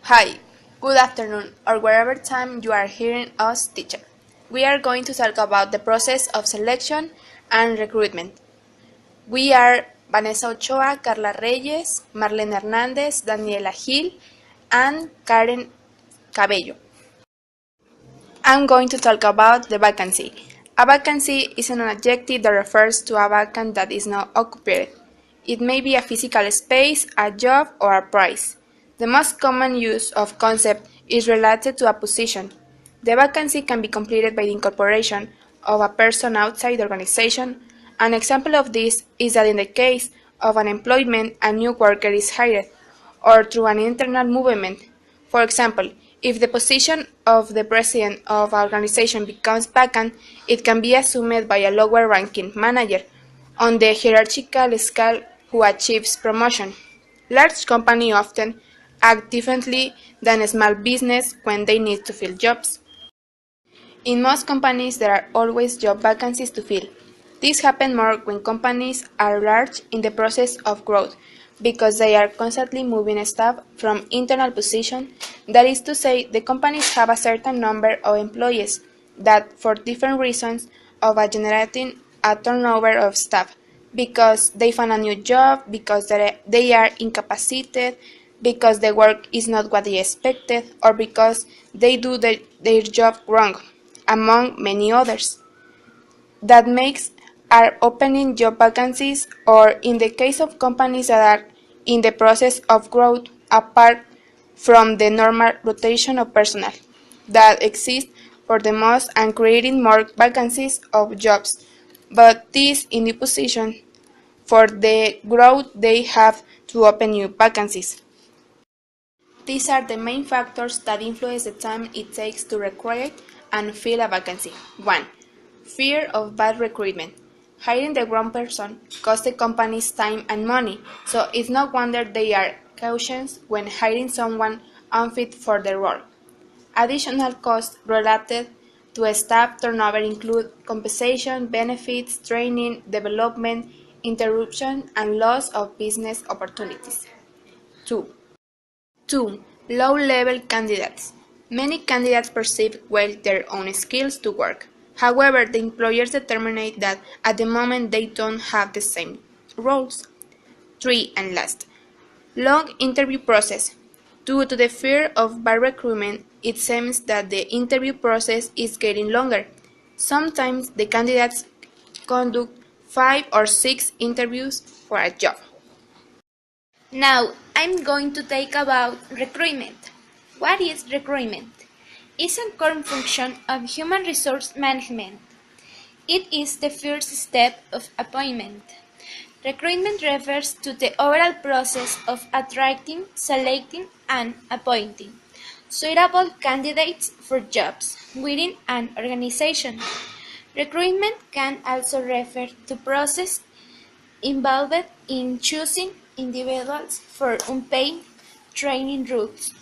Hi, good afternoon, or wherever time you are hearing us, teacher. We are going to talk about the process of selection and recruitment. We are Vanessa Ochoa, Carla Reyes, Marlene Hernández, Daniela Gil, and Karen Cabello. I'm going to talk about the vacancy. A vacancy is an adjective that refers to a vacant that is not occupied. It may be a physical space, a job, or a price. The most common use of concept is related to a position. The vacancy can be completed by the incorporation of a person outside the organization. An example of this is that in the case of an employment, a new worker is hired, or through an internal movement. For example, if the position of the president of an organization becomes vacant, it can be assumed by a lower-ranking manager on the hierarchical scale who achieves promotion. Large companies often act differently than small business when they need to fill jobs. In most companies, there are always job vacancies to fill. This happens more when companies are large in the process of growth, because they are constantly moving staff from internal positions. That is to say, the companies have a certain number of employees that, for different reasons, are generating a turnover of staff, because they find a new job, because they are incapacitated, because the work is not what they expected, or because they do their job wrong, among many others. That makes are opening job vacancies, or in the case of companies that are in the process of growth, apart from the normal rotation of personnel that exists for the most and creating more vacancies of jobs. But this in the position for the growth they have to open new vacancies. These are the main factors that influence the time it takes to recruit and fill a vacancy. 1. Fear of bad recruitment. Hiring the wrong person costs the companies time and money, so it's no wonder they are cautious when hiring someone unfit for the role. Additional costs related to staff turnover include compensation, benefits, training, development, interruption, and loss of business opportunities. 2. 2. Low-level candidates. Many candidates perceive well their own skills to work. However, the employers determine that at the moment they don't have the same roles. 3. And last, long interview process. Due to the fear of bad recruitment, it seems that the interview process is getting longer. Sometimes the candidates conduct 5 or 6 interviews for a job. Now, I'm going to talk about recruitment. What is recruitment? It's a core function of human resource management. It is the first step of appointment. Recruitment refers to the overall process of attracting, selecting, and appointing suitable candidates for jobs within an organization. Recruitment can also refer to process involved in choosing individuals for unpaid training routes.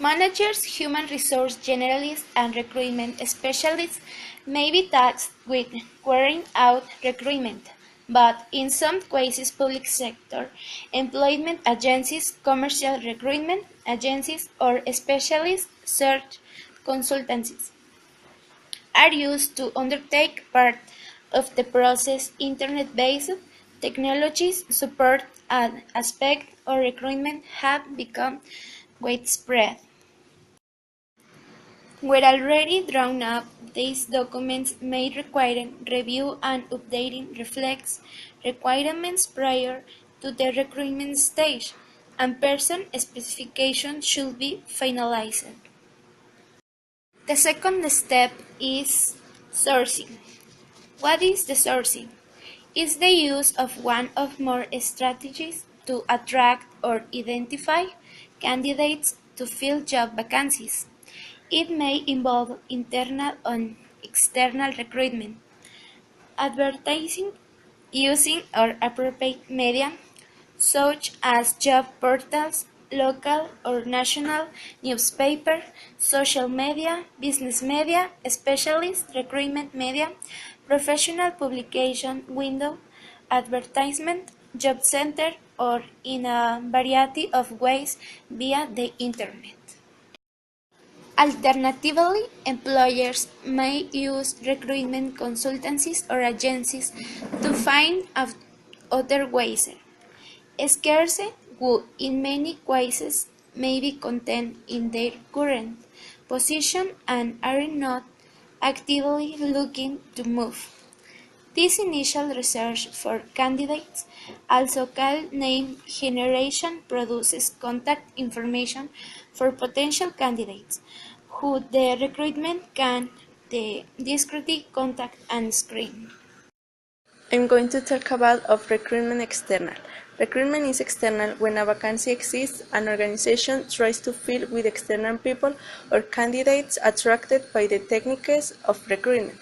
Managers, human resource generalists, and recruitment specialists may be tasked with carrying out recruitment, but in some cases public sector employment agencies, commercial recruitment agencies, or specialist search consultancies are used to undertake part of the process. Internet-based technologies support an aspect of recruitment have become widespread. Where already drawn up, these documents may require review and updating reflects requirements prior to the recruitment stage, and person specifications should be finalized. The second step is sourcing. What is the sourcing? It's the use of one or more strategies to attract or identify candidates to fill job vacancies. It may involve internal and external recruitment, advertising, using or appropriate media, such as job portals, local or national newspaper, social media, business media, specialist recruitment media, professional publication window, advertisement, job center, or in a variety of ways via the internet. Alternatively, employers may use recruitment consultancies or agencies to find out other ways. Scarce who in many cases may be content in their current position and are not actively looking to move. This initial research for candidates, also called name generation, produces contact information for potential candidates, who the recruitment can discreetly contact and screen. I'm going to talk about of recruitment external. Recruitment is external when a vacancy exists, an organization tries to fill with external people or candidates attracted by the techniques of recruitment.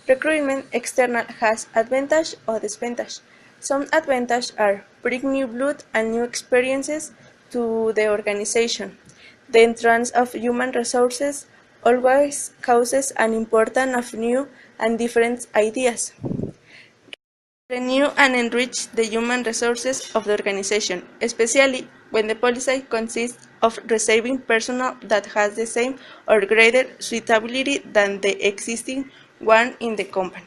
Recruitment external has advantage or disadvantage. Some advantages are bring new blood and new experiences to the organization. The entrance of human resources always causes an importance of new and different ideas. Renew and enrich the human resources of the organization, especially when the policy consists of receiving personnel that has the same or greater suitability than the existing one in the company.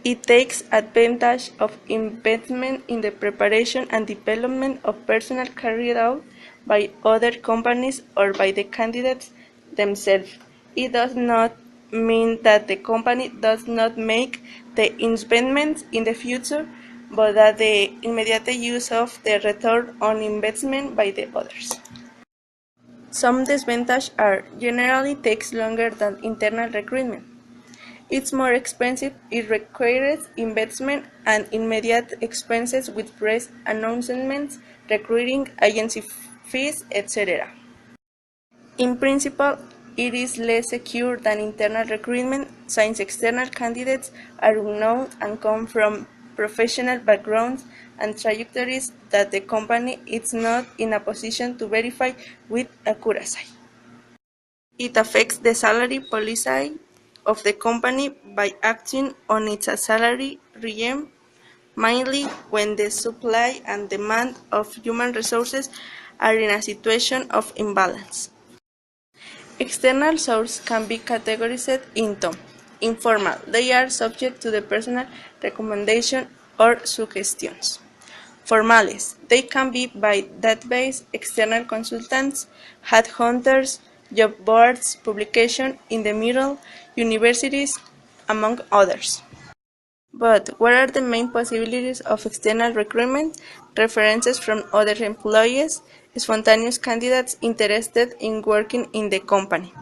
It takes advantage of investment in the preparation and development of personnel carried out by other companies or by the candidates themselves. It does not mean that the company does not make the investments in the future, but that the immediate use of the return on investment by the others. Some disadvantages are generally takes longer than internal recruitment. It's more expensive, it requires investment and immediate expenses with press announcements, recruiting agency fees, etc. In principle, it is less secure than internal recruitment since external candidates are unknown and come from professional backgrounds and trajectories that the company is not in a position to verify with accuracy. It affects the salary policy of the company by acting on its salary regime, mainly when the supply and demand of human resources are in a situation of imbalance. External sources can be categorized into informal. They are subject to the personal recommendation or suggestions. Formales. They can be by database, external consultants, headhunters, job boards, publication in the middle, universities, among others. But what are the main possibilities of external recruitment? References from other employees, spontaneous candidates interested in working in the company.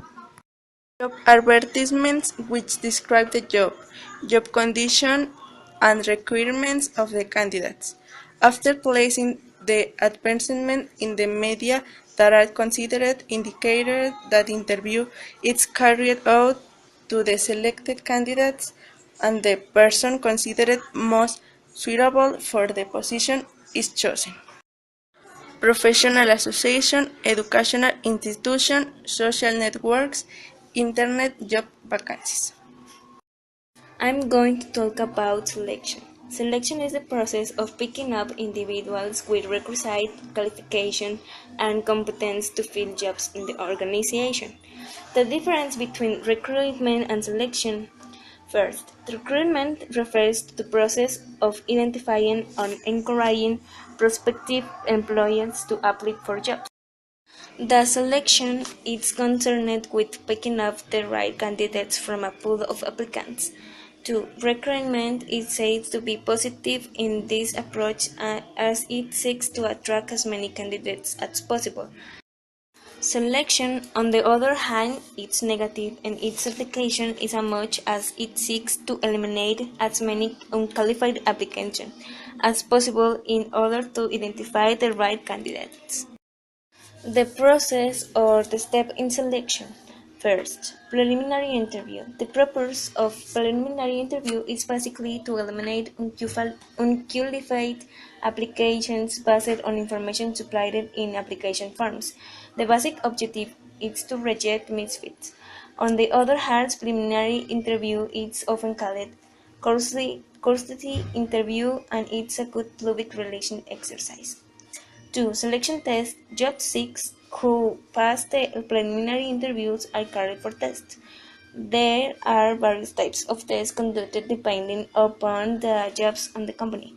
Job advertisements which describe the job condition, and requirements of the candidates. After placing the advertisement in the media that are considered indicated that the interview is carried out to the selected candidates and the person considered most suitable for the position is chosen. Professional association, educational institution, social networks, internet job vacancies. I'm going to talk about selection. Selection is the process of picking up individuals with requisite qualification and competence to fill jobs in the organization. The difference between recruitment and selection. First, recruitment refers to the process of identifying and encouraging prospective employees to apply for jobs. The selection is concerned with picking up the right candidates from a pool of applicants. 2. Recruitment is said to be positive in this approach as it seeks to attract as many candidates as possible. Selection, on the other hand, is negative and its application is as much as it seeks to eliminate as many unqualified applicants as possible in order to identify the right candidates. The process or the step in selection. First, preliminary interview. The purpose of preliminary interview is basically to eliminate unqualified applications based on information supplied in application forms. The basic objective is to reject misfits. On the other hand, preliminary interview is often called curiosity interview, and it's a good public relation exercise. 2. Selection test. Job seekers who pass the preliminary interviews are carried for tests. There are various types of tests conducted depending upon the jobs and the company.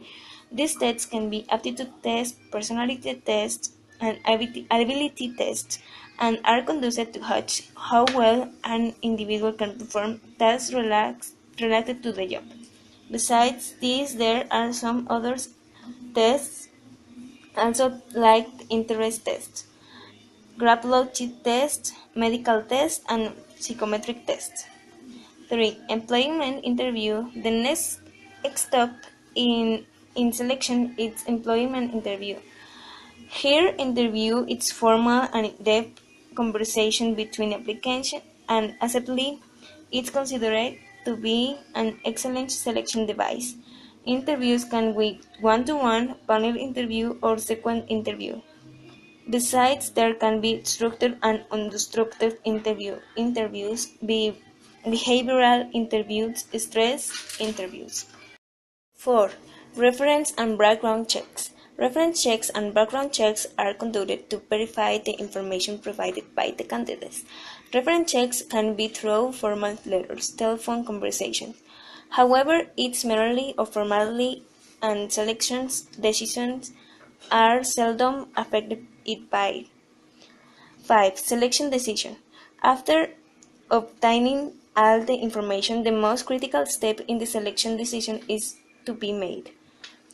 These tests can be aptitude tests, personality tests, and ability tests, and are conducted to judge how well an individual can perform tasks related to the job. Besides these, there are some other tests, also like interest tests, graphology tests, medical tests, and psychometric tests. 3. Employment interview. The next step in selection is employment interview. Here, interview is formal and in-depth conversation between applicant and acceptee. It's considered to be an excellent selection device. Interviews can be one-to-one, panel interview, or second interview. Besides, there can be structured and unstructured interviews, behavioral interviews, stress interviews. 4. Reference and background checks. Reference checks and background checks are conducted to verify the information provided by the candidates. Reference checks can be through formal letters, telephone conversations. However, it's merely or formally, and selections decisions are seldom affected by. 5. Selection decision. After obtaining all the information, the most critical step in the selection decision is to be made.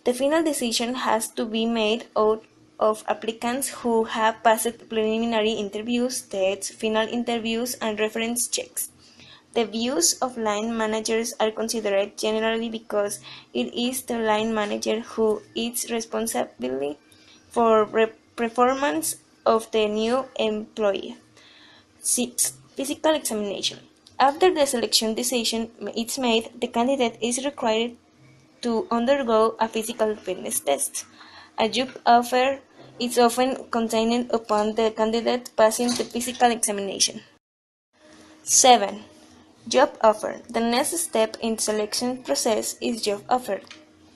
The final decision has to be made out of applicants who have passed preliminary interviews, tests, final interviews, and reference checks. The views of line managers are considered generally because it is the line manager who is responsible for performance of the new employee. 6. Physical examination. After the selection decision is made, the candidate is required to undergo a physical fitness test. A job offer is often contingent upon the candidate passing the physical examination. 7. Job offer. The next step in the selection process is job offer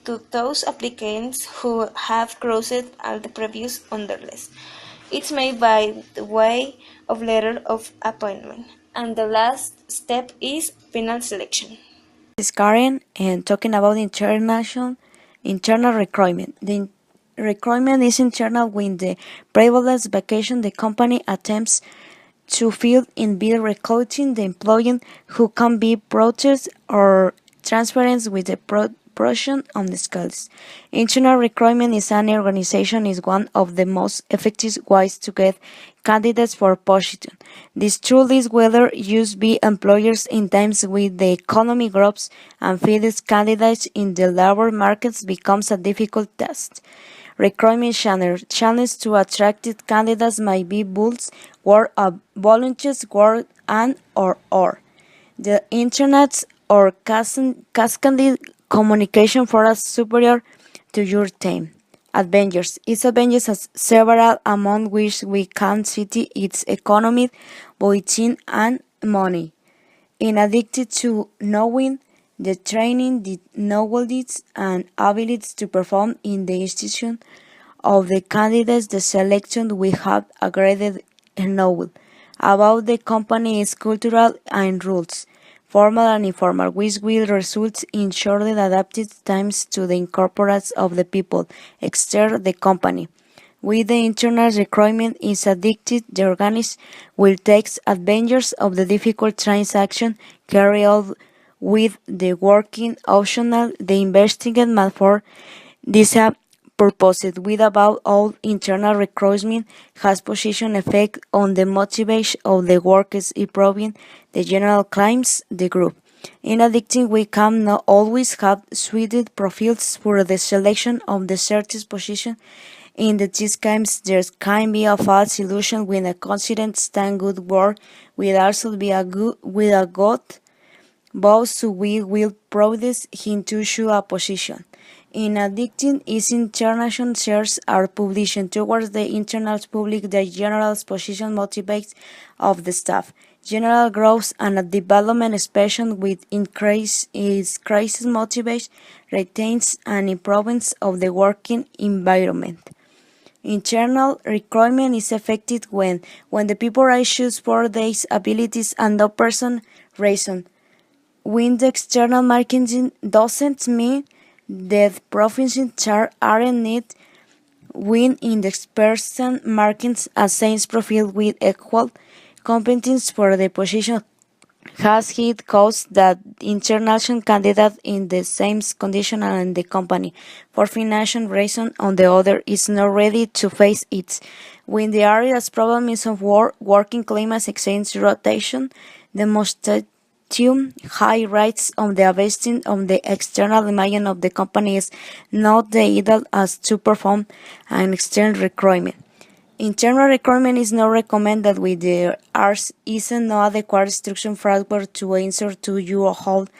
to those applicants who have crossed all the previous underlists. It's made by the way of letter of appointment. And the last step is final selection. This is Karen, and talking about internal recruitment. The recruitment is internal when the previous vacation the company attempts to fill in by recruiting the employee who can be promoted or transferred with the portion of the skills. Internal recruitment is an organization is one of the most effective ways to get candidates for position. This tool is whether used by employers in times when the economy grows and filling candidates in the labor markets becomes a difficult task. Recruitment channels to attract candidates might be bulls, word of volunteers, word and or. The internet or cascaded communication for a superior to your team. Adventures. Its adventures has several among which we can cite its economy, budgeting and money. In addition to knowing the training, the knowledge and abilities to perform in the institution of the candidates, the selection we have agreed knowledge about the company's cultural and rules, formal and informal, which will result in shortly adapted times to the incorporates of the people extern the company. With the internal recruitment is addicted, the organization will take advantage of the difficult transaction carried out with the working optional, the investigation for this purposes with about all internal recruitment has position effect on the motivation of the workers improving the general claims the group. In addition, we can not always have suited profiles for the selection of the certain position. In these cases, there can be a false illusion when a consident stand good work will also be a good both so we will produce him to show a position. In addition, its international shares are published towards the internal public the general position motivates of the staff. general growth and a development expansion with increases motivation, retains and improvements of the working environment. Internal recruitment is effective when the people are choose for their abilities and no person reason. When the external marketing doesn't mean that profits aren't needed when in the person markets a sales profile with equal competence for the position has it caused that international candidate in the same condition and the company, for financial reason on the other, is not ready to face it. When the area's problem is of working climate exchange rotation, the most high rates of the investing of the external image of the company is not the ideal as to perform an external recruitment. Internal recruitment is not recommended with the ours isn't no adequate instruction framework to answer to you hold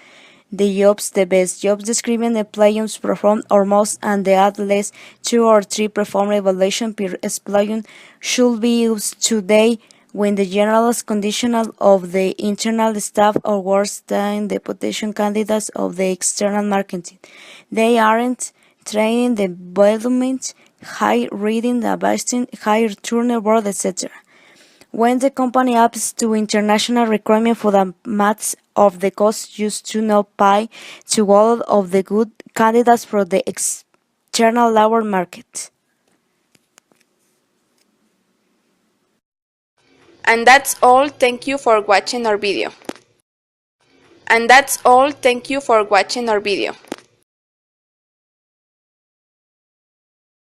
the jobs the best jobs describing the players perform or most and the at least 2 or 3 perform evaluation per explosion should be used today when the general conditional of the internal staff or worse than the potential candidates of the external marketing. They aren't training the development high reading the investing, higher turnover, etc. When the company apps to international requirement for the maths of the cost used to not pay to all of the good candidates for the external labor market. And that's all. Thank you for watching our video.